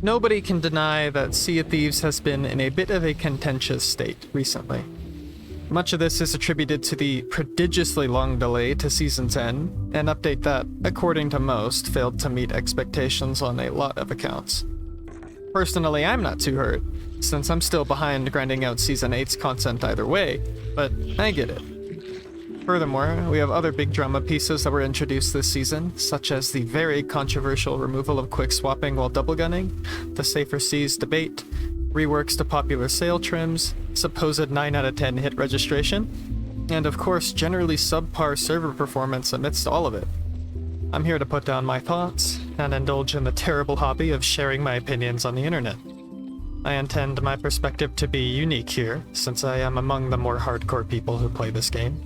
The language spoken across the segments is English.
Nobody can deny that Sea of Thieves has been in a bit of a contentious state recently. Much of this is attributed to the prodigiously long delay to Season 10, an update that, according to most, failed to meet expectations on a lot of accounts. Personally, I'm not too hurt, since I'm still behind grinding out Season 8's content either way, but I get it. Furthermore, we have other big drama pieces that were introduced this season, such as the very controversial removal of quick swapping while double gunning, the Safer Seas debate, reworks to popular sail trims, supposed 9 out of 10 hit registration, and of course generally subpar server performance amidst all of it. I'm here to put down my thoughts, and indulge in the terrible hobby of sharing my opinions on the internet. I intend my perspective to be unique here, since I am among the more hardcore people who play this game.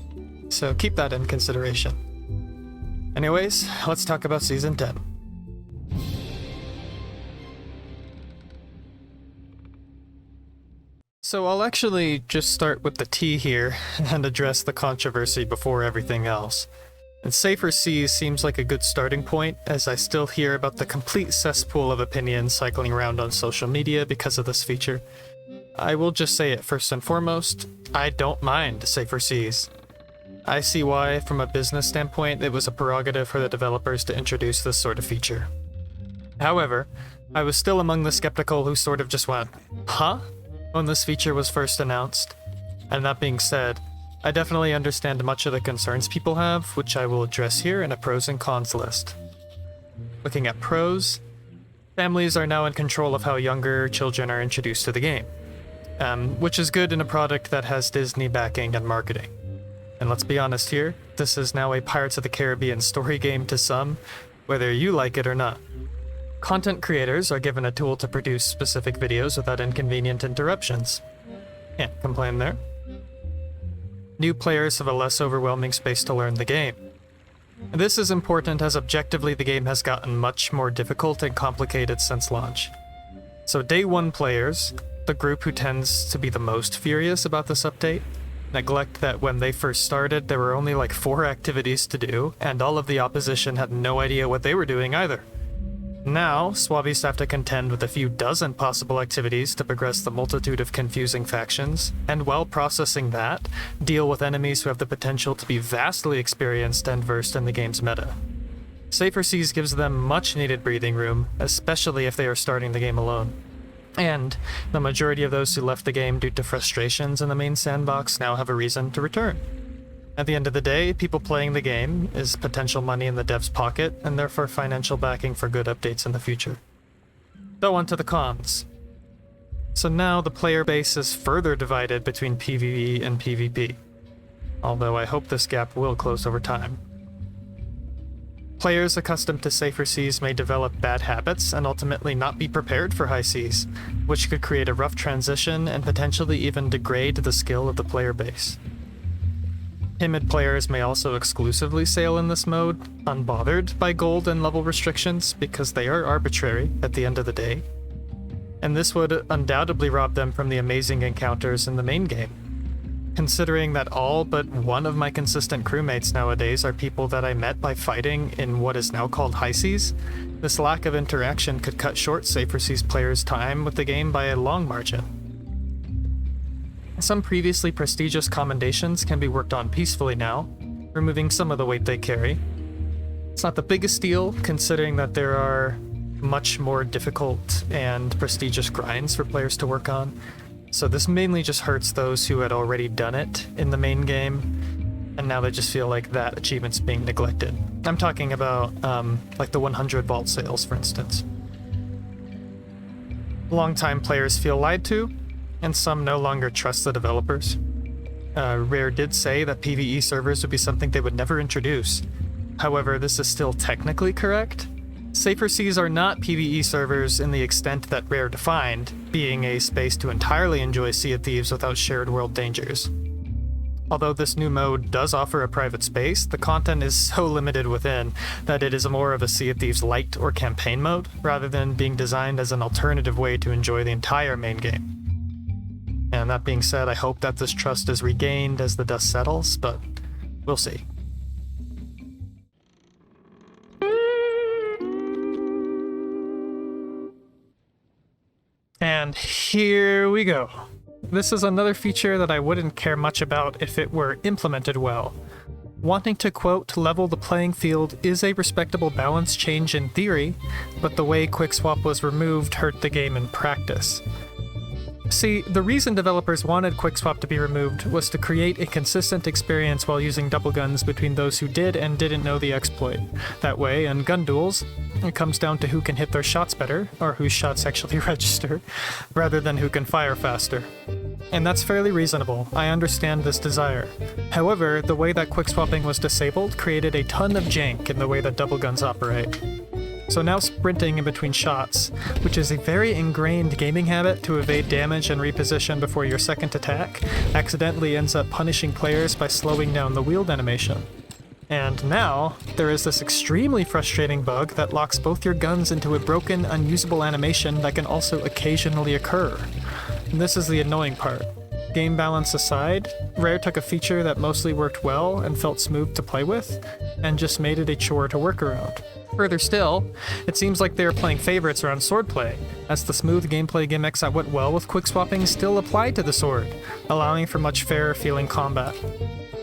So keep that in consideration. Anyways, let's talk about Season 10. So I'll actually just start with the tea here and address the controversy before everything else. And Safer Seas seems like a good starting point, as I still hear about the complete cesspool of opinions cycling around on social media because of this feature. I will just say it first and foremost, I don't mind Safer Seas. I see why, from a business standpoint, it was a prerogative for the developers to introduce this sort of feature. However, I was still among the skeptical who sort of just went, huh? When this feature was first announced. And that being said, I definitely understand much of the concerns people have, which I will address here in a pros and cons list. Looking at pros, families are now in control of how younger children are introduced to the game, which is good in a product that has Disney backing and marketing. And let's be honest here, this is now a Pirates of the Caribbean story game to some, whether you like it or not. Content creators are given a tool to produce specific videos without inconvenient interruptions. Can't complain there. New players have a less overwhelming space to learn the game. And this is important as objectively the game has gotten much more difficult and complicated since launch. So Day 1 players, the group who tends to be the most furious about this update, neglect that when they first started there were only like 4 activities to do, and all of the opposition had no idea what they were doing either. Now, Swabbies have to contend with a few dozen possible activities to progress the multitude of confusing factions, and while processing that, deal with enemies who have the potential to be vastly experienced and versed in the game's meta. Safer Seas gives them much needed breathing room, especially if they are starting the game alone. And the majority of those who left the game due to frustrations in the main sandbox now have a reason to return. At the end of the day, people playing the game is potential money in the dev's pocket, and therefore financial backing for good updates in the future. So on to the cons. So now the player base is further divided between PvE and PvP, although I hope this gap will close over time. Players accustomed to Safer Seas may develop bad habits and ultimately not be prepared for high seas, which could create a rough transition and potentially even degrade the skill of the player base. Timid players may also exclusively sail in this mode, unbothered by gold and level restrictions because they are arbitrary at the end of the day, and this would undoubtedly rob them from the amazing encounters in the main game. Considering that all but one of my consistent crewmates nowadays are people that I met by fighting in what is now called high seas, this lack of interaction could cut short Safer Seas players' time with the game by a long margin. Some previously prestigious commendations can be worked on peacefully now, removing some of the weight they carry. It's not the biggest deal, considering that there are much more difficult and prestigious grinds for players to work on, so this mainly just hurts those who had already done it in the main game, and now they just feel like that achievement's being neglected. I'm talking about, like the 100 vault sales, for instance. Longtime players feel lied to, and some no longer trust the developers. Rare did say that PvE servers would be something they would never introduce. However, this is still technically correct. Safer Seas are not PvE servers in the extent that Rare defined, being a space to entirely enjoy Sea of Thieves without shared world dangers. Although this new mode does offer a private space, the content is so limited within that it is more of a Sea of Thieves light or campaign mode, rather than being designed as an alternative way to enjoy the entire main game. And that being said, I hope that this trust is regained as the dust settles, but we'll see. And here we go. This is another feature that I wouldn't care much about if it were implemented well. Wanting to, quote, level the playing field is a respectable balance change in theory, but the way Quickswap was removed hurt the game in practice. See, the reason developers wanted Quickswap to be removed was to create a consistent experience while using double guns between those who did and didn't know the exploit. That way, in gun duels, it comes down to who can hit their shots better, or whose shots actually register, rather than who can fire faster. And that's fairly reasonable, I understand this desire. However, the way that quickswapping was disabled created a ton of jank in the way that double guns operate. So now sprinting in between shots, which is a very ingrained gaming habit to evade damage and reposition before your second attack, accidentally ends up punishing players by slowing down the wield animation. And now, there is this extremely frustrating bug that locks both your guns into a broken, unusable animation that can also occasionally occur. And this is the annoying part. Game balance aside, Rare took a feature that mostly worked well and felt smooth to play with, and just made it a chore to work around. Further still, it seems like they are playing favorites around swordplay, as the smooth gameplay gimmicks that went well with quickswapping still apply to the sword, allowing for much fairer feeling combat.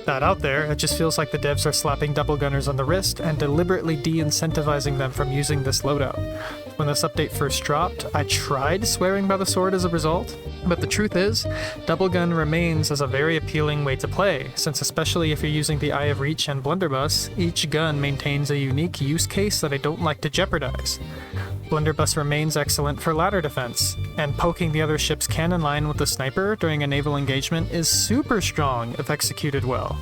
That out there, it just feels like the devs are slapping double gunners on the wrist and deliberately de-incentivizing them from using this loadout. When this update first dropped, I tried swearing by the sword as a result, but the truth is, double gun remains as a very appealing way to play, since especially if you're using the Eye of Reach and Blunderbuss, each gun maintains a unique use case that I don't like to jeopardize. Blunderbuss remains excellent for ladder defense, and poking the other ship's cannon line with the sniper during a naval engagement is super strong if executed well.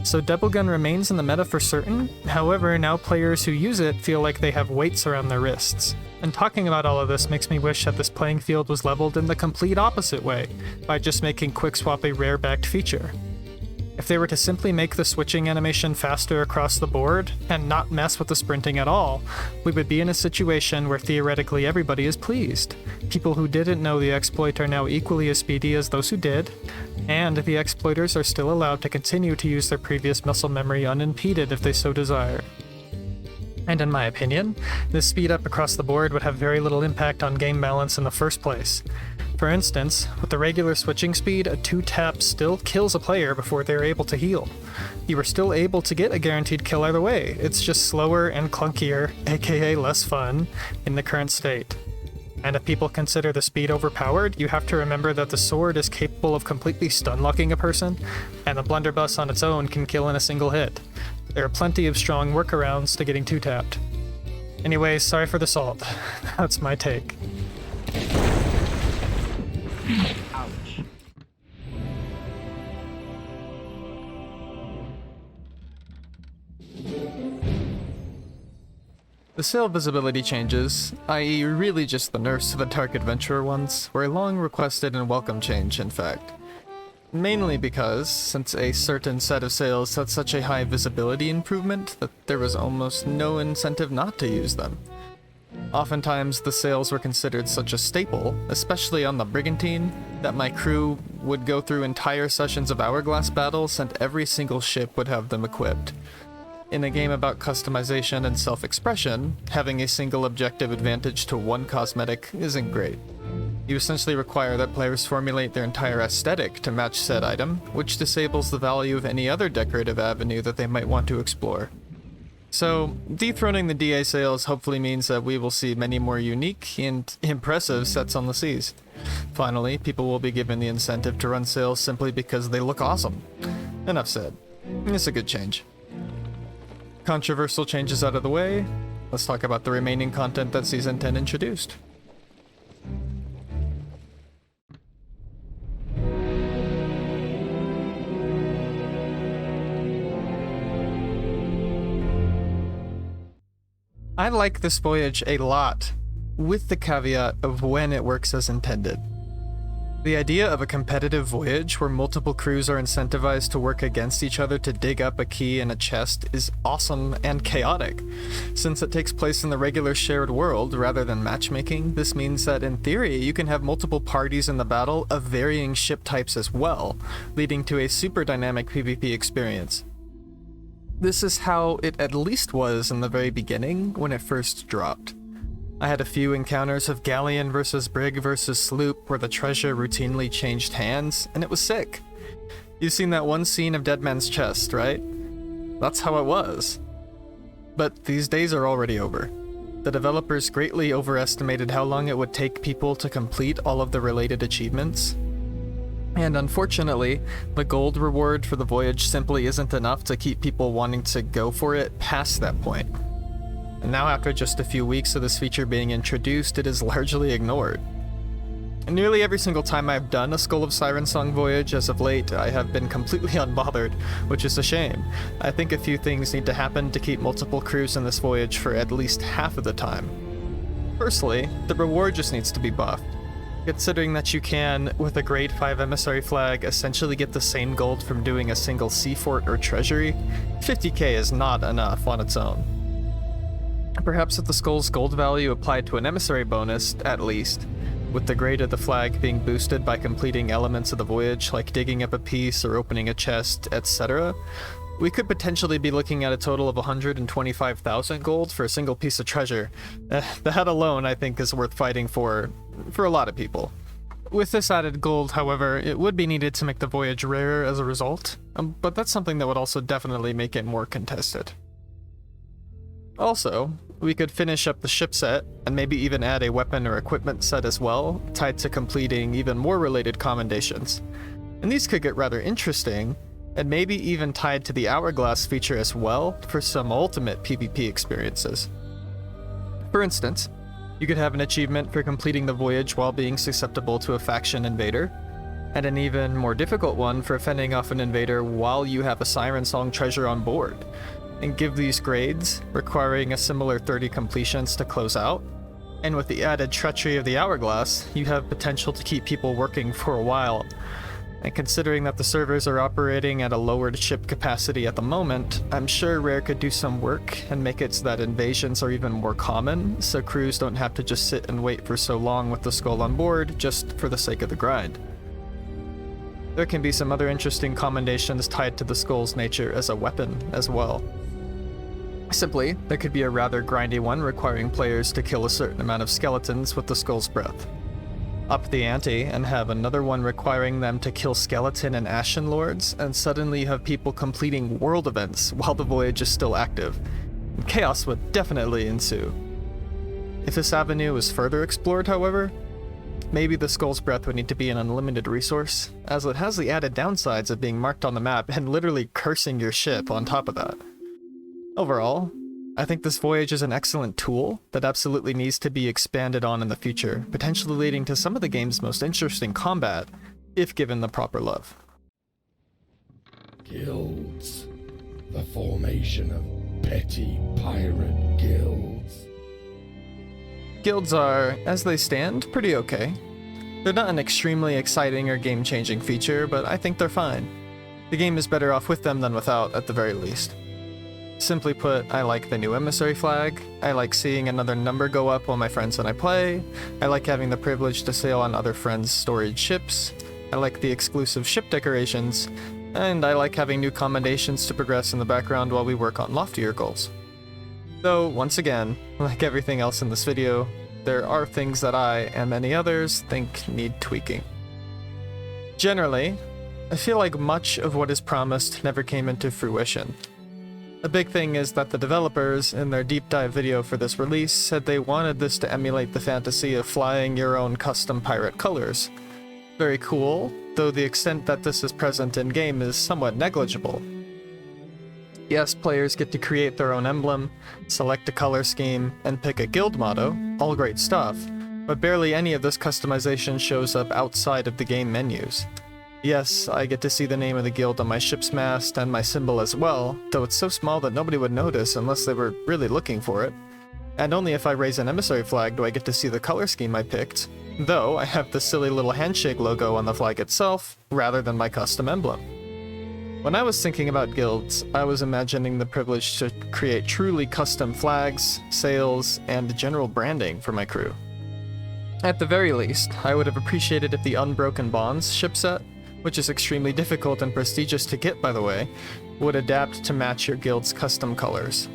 So double gun remains in the meta for certain, however now players who use it feel like they have weights around their wrists. And talking about all of this makes me wish that this playing field was leveled in the complete opposite way, by just making quickswap a rare-backed feature. If they were to simply make the switching animation faster across the board, and not mess with the sprinting at all, we would be in a situation where theoretically everybody is pleased. People who didn't know the exploit are now equally as speedy as those who did, and the exploiters are still allowed to continue to use their previous muscle memory unimpeded if they so desire. And in my opinion, this speed up across the board would have very little impact on game balance in the first place. For instance, with the regular switching speed, a 2-tap still kills a player before they're able to heal. You are still able to get a guaranteed kill either way, it's just slower and clunkier, aka less fun, in the current state. And if people consider the speed overpowered, you have to remember that the sword is capable of completely stun-locking a person, and the blunderbuss on its own can kill in a single hit. There are plenty of strong workarounds to getting 2-tapped. Anyways, sorry for the salt. That's my take. Ouch. The sail visibility changes, i.e. really just the nerfs to the Dark Adventurer ones, were a long requested and welcome change, in fact. Mainly because, since a certain set of sails had such a high visibility improvement that there was almost no incentive not to use them. Oftentimes, the sails were considered such a staple, especially on the Brigantine, that my crew would go through entire sessions of Hourglass battles and every single ship would have them equipped. In a game about customization and self-expression, having a single objective advantage to one cosmetic isn't great. You essentially require that players formulate their entire aesthetic to match said item, which disables the value of any other decorative avenue that they might want to explore. So, dethroning the DA sails hopefully means that we will see many more unique and impressive sets on the seas. Finally, people will be given the incentive to run sails simply because they look awesome. Enough said. It's a good change. Controversial changes out of the way, let's talk about the remaining content that Season 10 introduced. I like this voyage a lot, with the caveat of when it works as intended. The idea of a competitive voyage where multiple crews are incentivized to work against each other to dig up a key in a chest is awesome and chaotic. Since it takes place in the regular shared world rather than matchmaking, this means that in theory you can have multiple parties in the battle of varying ship types as well, leading to a super dynamic PvP experience. This is how it at least was in the very beginning when it first dropped. I had a few encounters of galleon versus brig versus sloop where the treasure routinely changed hands, and it was sick. You've seen that one scene of Dead Man's Chest, right? That's how it was. But these days are already over. The developers greatly overestimated how long it would take people to complete all of the related achievements. And unfortunately, the gold reward for the voyage simply isn't enough to keep people wanting to go for it past that point. And now after just a few weeks of this feature being introduced, it is largely ignored. And nearly every single time I've done a Skull of Siren Song voyage as of late, I have been completely unbothered, which is a shame. I think a few things need to happen to keep multiple crews in this voyage for at least half of the time. Firstly, the reward just needs to be buffed. Considering that you can, with a grade 5 emissary flag, essentially get the same gold from doing a single sea fort or treasury, 50k is not enough on its own. Perhaps if the skull's gold value applied to an emissary bonus, at least, with the grade of the flag being boosted by completing elements of the voyage like digging up a piece or opening a chest, etc., we could potentially be looking at a total of 125,000 gold for a single piece of treasure. That alone, I think, is worth fighting for a lot of people. With this added gold, however, it would be needed to make the voyage rarer as a result, but that's something that would also definitely make it more contested. Also, we could finish up the ship set, and maybe even add a weapon or equipment set as well, tied to completing even more related commendations. And these could get rather interesting, and maybe even tied to the hourglass feature as well for some ultimate PvP experiences. For instance, you could have an achievement for completing the voyage while being susceptible to a faction invader, and an even more difficult one for fending off an invader while you have a Siren Song treasure on board, and give these grades, requiring a similar 30 completions to close out. And with the added treachery of the hourglass, you have potential to keep people working for a while. And considering that the servers are operating at a lowered ship capacity at the moment, I'm sure Rare could do some work and make it so that invasions are even more common, so crews don't have to just sit and wait for so long with the skull on board just for the sake of the grind. There can be some other interesting commendations tied to the skull's nature as a weapon as well. Simply, there could be a rather grindy one requiring players to kill a certain amount of skeletons with the skull's breath. Up the ante and have another one requiring them to kill skeleton and ashen lords, and suddenly you have people completing world events while the voyage is still active. And chaos would definitely ensue. If this avenue is further explored, however, maybe the skull's breath would need to be an unlimited resource, as it has the added downsides of being marked on the map and literally cursing your ship on top of that. Overall, I think this voyage is an excellent tool that absolutely needs to be expanded on in the future, potentially leading to some of the game's most interesting combat, if given the proper love. Guilds. The formation of petty pirate guilds. Guilds are, as they stand, pretty okay. They're not an extremely exciting or game-changing feature, but I think they're fine. The game is better off with them than without, at the very least. Simply put, I like the new emissary flag, I like seeing another number go up while my friends and I play, I like having the privilege to sail on other friends' storied ships, I like the exclusive ship decorations, and I like having new commendations to progress in the background while we work on loftier goals. Though, once again, like everything else in this video, there are things that I, and many others, think need tweaking. Generally, I feel like much of what is promised never came into fruition. A big thing is that the developers, in their deep dive video for this release, said they wanted this to emulate the fantasy of flying your own custom pirate colors. Very cool, though the extent that this is present in-game is somewhat negligible. Yes, players get to create their own emblem, select a color scheme, and pick a guild motto, all great stuff, but barely any of this customization shows up outside of the game menus. Yes, I get to see the name of the guild on my ship's mast and my symbol as well, though it's so small that nobody would notice unless they were really looking for it. And only if I raise an emissary flag do I get to see the color scheme I picked, though I have the silly little handshake logo on the flag itself, rather than my custom emblem. When I was thinking about guilds, I was imagining the privilege to create truly custom flags, sails, and general branding for my crew. At the very least, I would have appreciated if the Unbroken Bonds ship set, which is extremely difficult and prestigious to get by the way, would adapt to match your guild's custom colors.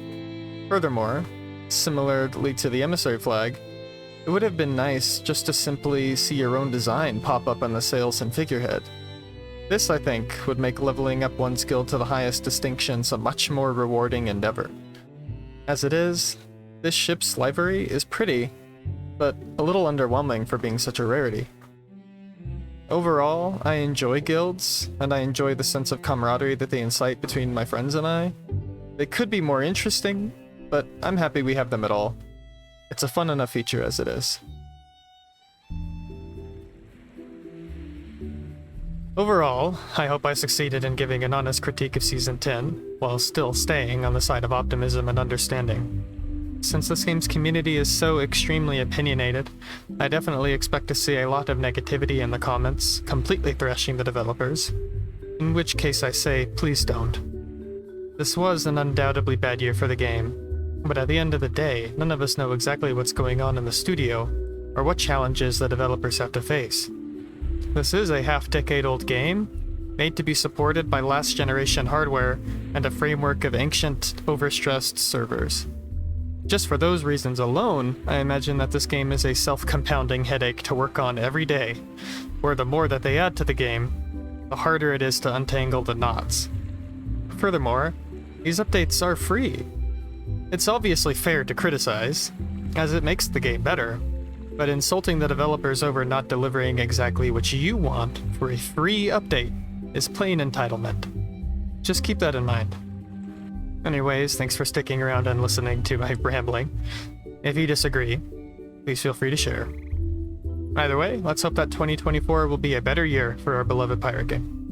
Furthermore, similarly to the emissary flag, It would have been nice just to simply see your own design pop up on the sails and figurehead. This, I think, would make leveling up one's guild to the highest distinctions a much more rewarding endeavor. As it is, this ship's livery is pretty, but a little underwhelming for being such a rarity. Overall, I enjoy guilds, and I enjoy the sense of camaraderie that they incite between my friends and I. They could be more interesting, but I'm happy we have them at all. It's a fun enough feature as it is. Overall, I hope I succeeded in giving an honest critique of Season 10, while still staying on the side of optimism and understanding. Since this game's community is so extremely opinionated, I definitely expect to see a lot of negativity in the comments, completely thrashing the developers. In which case I say, please don't. This was an undoubtedly bad year for the game, but at the end of the day, none of us know exactly what's going on in the studio, or what challenges the developers have to face. This is a half-decade-old game, made to be supported by last-generation hardware and a framework of ancient, overstressed servers. Just for those reasons alone, I imagine that this game is a self-compounding headache to work on every day, where the more that they add to the game, the harder it is to untangle the knots. Furthermore, these updates are free. It's obviously fair to criticize, as it makes the game better, but insulting the developers over not delivering exactly what you want for a free update is plain entitlement. Just keep that in mind. Anyways, thanks for sticking around and listening to my rambling. If you disagree, please feel free to share. Either way, let's hope that 2024 will be a better year for our beloved pirate game.